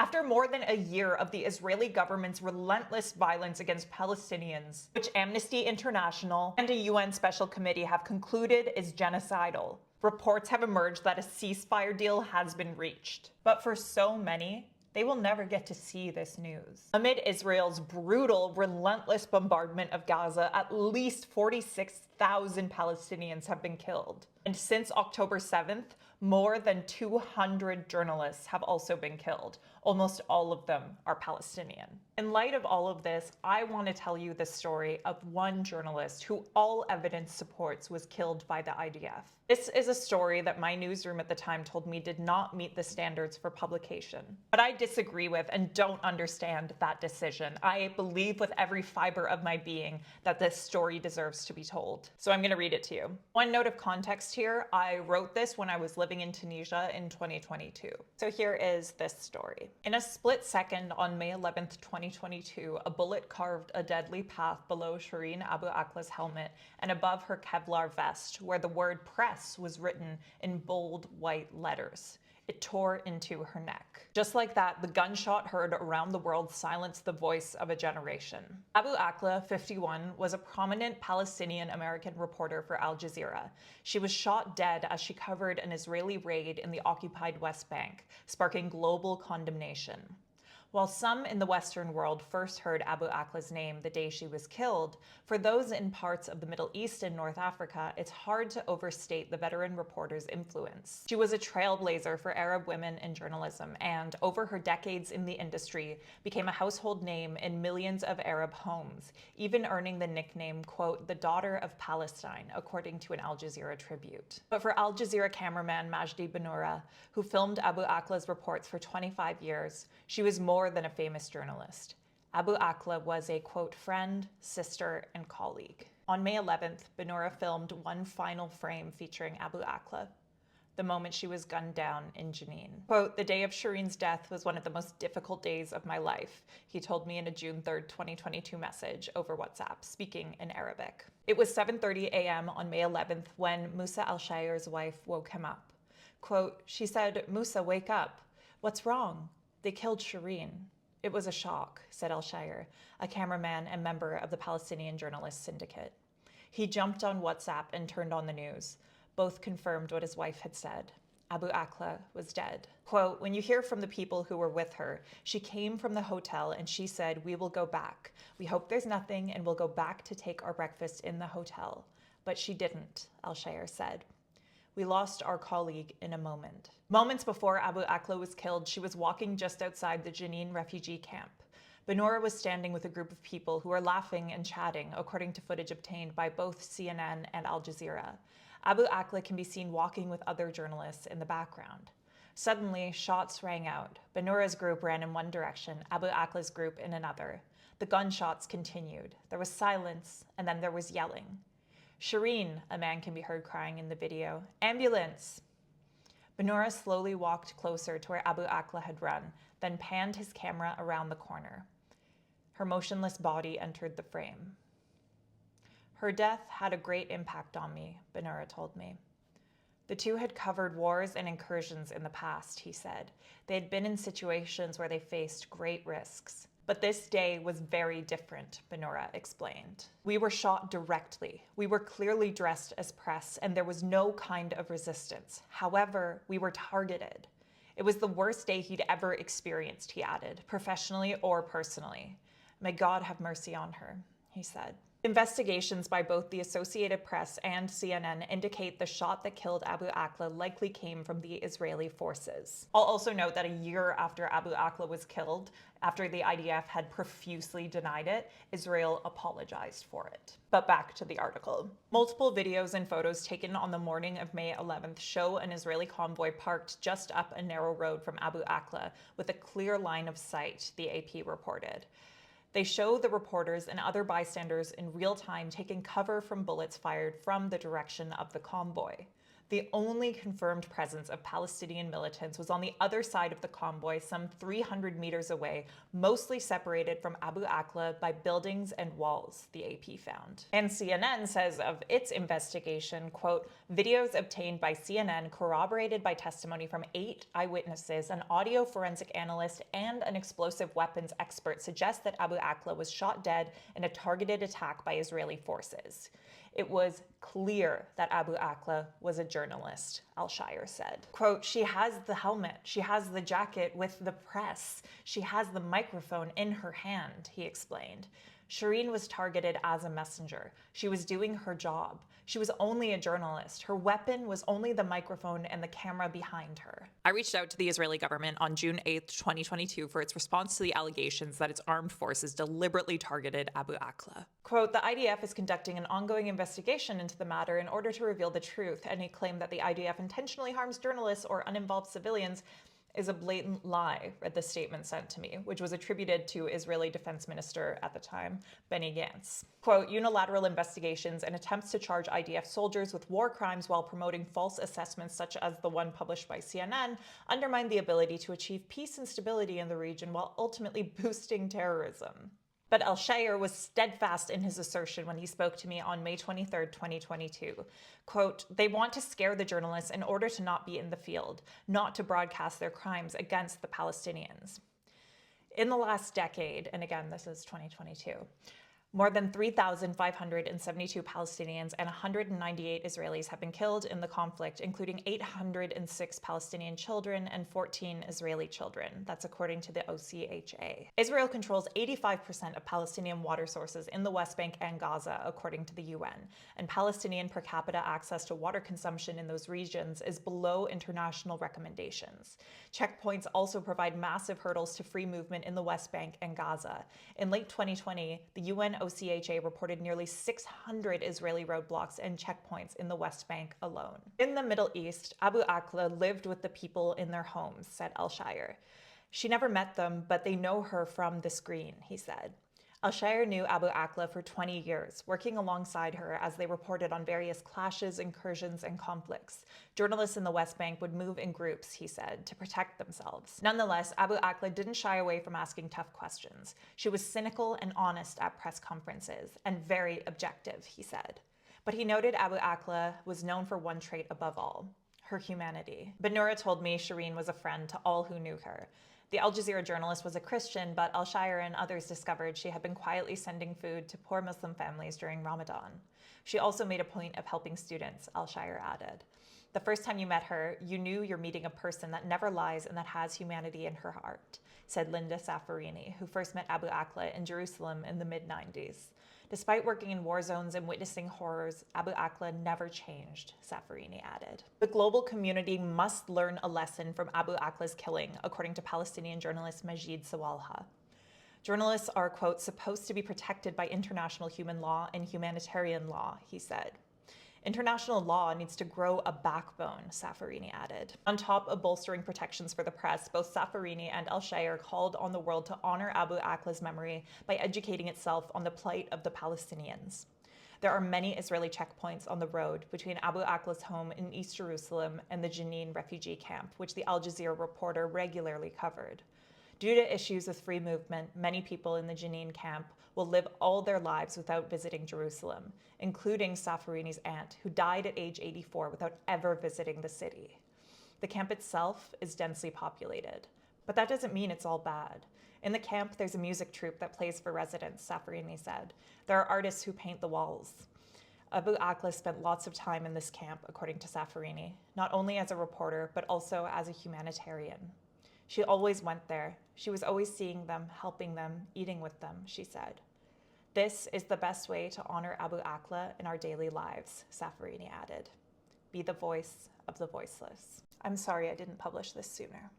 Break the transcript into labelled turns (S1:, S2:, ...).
S1: After more than a year of the Israeli government's relentless violence against Palestinians, which Amnesty International and a UN Special Committee have concluded is genocidal, reports have emerged that a ceasefire deal has been reached. But for so many, they will never get to see this news. Amid Israel's brutal, relentless bombardment of Gaza, at least 46,000 Palestinians have been killed. And since October 7th, more than 200 journalists have also been killed. Almost all of them are Palestinian. In light of all of this, I want to tell you the story of one journalist who all evidence supports was killed by the IDF. This is a story that my newsroom at the time told me did not meet the standards for publication. But I disagree with and don't understand that decision. I believe with every fiber of my being that this story deserves to be told. So I'm going to read it to you. One note of context here, I wrote this when I was living in Tunisia in 2022. So here is this story. In a split second on May 11th, 2022, a bullet carved a deadly path below Shireen Abu Akleh's helmet and above her Kevlar vest, where the word press was written in bold white letters. It tore into her neck. Just like that, the gunshot heard around the world silenced the voice of a generation. Abu Akleh, 51, was a prominent Palestinian-American reporter for Al Jazeera. She was shot dead as she covered an Israeli raid in the occupied West Bank, sparking global condemnation. While some in the Western world first heard Abu Akleh's name the day she was killed, for those in parts of the Middle East and North Africa, it's hard to overstate the veteran reporter's influence. She was a trailblazer for Arab women in journalism and, over her decades in the industry, became a household name in millions of Arab homes, even earning the nickname, quote, the daughter of Palestine, according to an Al Jazeera tribute. But for Al Jazeera cameraman Majdi Benoura, who filmed Abu Akleh's reports for 25 years, she was more than a famous journalist. Abu Akleh was a, quote, friend, sister, and colleague. On May 11th, Benoura filmed one final frame featuring Abu Akleh, the moment she was gunned down in Jenin. Quote, the day of Shireen's death was one of the most difficult days of my life, he told me in a June 3rd, 2022 message over WhatsApp, speaking in Arabic. It was 7:30 a.m. on May 11th when Musa al-Shair's wife woke him up. Quote, she said, Musa, wake up. What's wrong? They killed Shireen. It was a shock, said al-Shair, a cameraman and member of the Palestinian Journalists Syndicate. He jumped on WhatsApp and turned on the news. Both confirmed what his wife had said. Abu Akleh was dead. Quote, when you hear from the people who were with her, she came from the hotel and she said, we will go back. We hope there's nothing and we'll go back to take our breakfast in the hotel. But she didn't, al-Shair said. We lost our colleague in a moment. Moments before Abu Akleh was killed, she was walking just outside the Jenin refugee camp. Benoura was standing with a group of people who were laughing and chatting, according to footage obtained by both CNN and Al Jazeera. Abu Akleh can be seen walking with other journalists in the background. Suddenly, shots rang out. Benoura's group ran in one direction, Abu Akleh's group in another. The gunshots continued. There was silence, and then there was yelling. Shireen, a man can be heard crying in the video. Ambulance! Benoura slowly walked closer to where Abu Akleh had run, then panned his camera around the corner. Her motionless body entered the frame. Her death had a great impact on me, Benoura told me. The two had covered wars and incursions in the past, he said. They had been in situations where they faced great risks. But this day was very different, Benoura explained. We were shot directly. We were clearly dressed as press, and there was no kind of resistance. However, we were targeted. It was the worst day he'd ever experienced, he added, professionally or personally. May God have mercy on her, he said. Investigations by both the Associated Press and CNN indicate the shot that killed Abu Akleh likely came from the Israeli forces. I'll also note that a year after Abu Akleh was killed, after the IDF had profusely denied it, Israel apologized for it. But back to the article. Multiple videos and photos taken on the morning of May 11th show an Israeli convoy parked just up a narrow road from Abu Akleh with a clear line of sight, the AP reported. They show the reporters and other bystanders in real time taking cover from bullets fired from the direction of the convoy. The only confirmed presence of Palestinian militants was on the other side of the convoy, some 300 meters away, mostly separated from Abu Akleh by buildings and walls, the AP found. And CNN says of its investigation, quote, videos obtained by CNN corroborated by testimony from 8 eyewitnesses, an audio forensic analyst, and an explosive weapons expert suggest that Abu Akleh was shot dead in a targeted attack by Israeli forces. It was clear that Abu Akleh was a journalist, Al-Shire said. Quote, she has the helmet, she has the jacket with the press, she has the microphone in her hand, he explained. Shireen was targeted as a messenger. She was doing her job. She was only a journalist. Her weapon was only the microphone and the camera behind her. I reached out to the Israeli government on June 8, 2022 for its response to the allegations that its armed forces deliberately targeted Abu Akleh. Quote, the IDF is conducting an ongoing investigation into the matter in order to reveal the truth. Any claim that the IDF intentionally harms journalists or uninvolved civilians is a blatant lie, read the statement sent to me, which was attributed to Israeli Defense Minister at the time, Benny Gantz. Quote, unilateral investigations and attempts to charge IDF soldiers with war crimes while promoting false assessments such as the one published by CNN undermine the ability to achieve peace and stability in the region while ultimately boosting terrorism. But Al-Shire was steadfast in his assertion when he spoke to me on May 23, 2022. Quote, they want to scare the journalists in order to not be in the field, not to broadcast their crimes against the Palestinians. In the last decade, and again, this is 2022, more than 3,572 Palestinians and 198 Israelis have been killed in the conflict, including 806 Palestinian children and 14 Israeli children. That's according to the OCHA. Israel controls 85% of Palestinian water sources in the West Bank and Gaza, according to the UN, and Palestinian per capita access to water consumption in those regions is below international recommendations. Checkpoints also provide massive hurdles to free movement in the West Bank and Gaza. In late 2020, the UN OCHA reported nearly 600 Israeli roadblocks and checkpoints in the West Bank alone. In the Middle East, Abu Akleh lived with the people in their homes, said Al-Shire. She never met them, but they know her from the screen, he said. Al-Shire knew Abu Akleh for 20 years, working alongside her as they reported on various clashes, incursions, and conflicts. Journalists in the West Bank would move in groups, he said, to protect themselves. Nonetheless, Abu Akleh didn't shy away from asking tough questions. She was cynical and honest at press conferences, and very objective, he said. But he noted Abu Akleh was known for one trait above all, her humanity. Benura told me Shireen was a friend to all who knew her. The Al Jazeera journalist was a Christian, but Al-Shire and others discovered she had been quietly sending food to poor Muslim families during Ramadan. She also made a point of helping students, Al-Shire added. The first time you met her, you knew you're meeting a person that never lies and that has humanity in her heart, said Linda Safarini, who first met Abu Akleh in Jerusalem in the mid-90s. Despite working in war zones and witnessing horrors, Abu Akleh never changed, Safarini added. The global community must learn a lesson from Abu Akleh's killing, according to Palestinian journalist Majid Sawalha. Journalists are, quote, supposed to be protected by international human law and humanitarian law, he said. International law needs to grow a backbone, Safarini added. On top of bolstering protections for the press, both Safarini and Al-Shire called on the world to honor Abu Akleh's memory by educating itself on the plight of the Palestinians. There are many Israeli checkpoints on the road between Abu Akleh's home in East Jerusalem and the Jenin refugee camp, which the Al Jazeera reporter regularly covered. Due to issues with free movement, many people in the Jenin camp will live all their lives without visiting Jerusalem, including Safarini's aunt, who died at age 84 without ever visiting the city. The camp itself is densely populated, but that doesn't mean it's all bad. In the camp, there's a music troupe that plays for residents, Safarini said. There are artists who paint the walls. Abu Akleh spent lots of time in this camp, according to Safarini, not only as a reporter, but also as a humanitarian. She always went there. She was always seeing them, helping them, eating with them, she said. This is the best way to honor Abu Akleh in our daily lives, Safarini added. Be the voice of the voiceless. I'm sorry I didn't publish this sooner.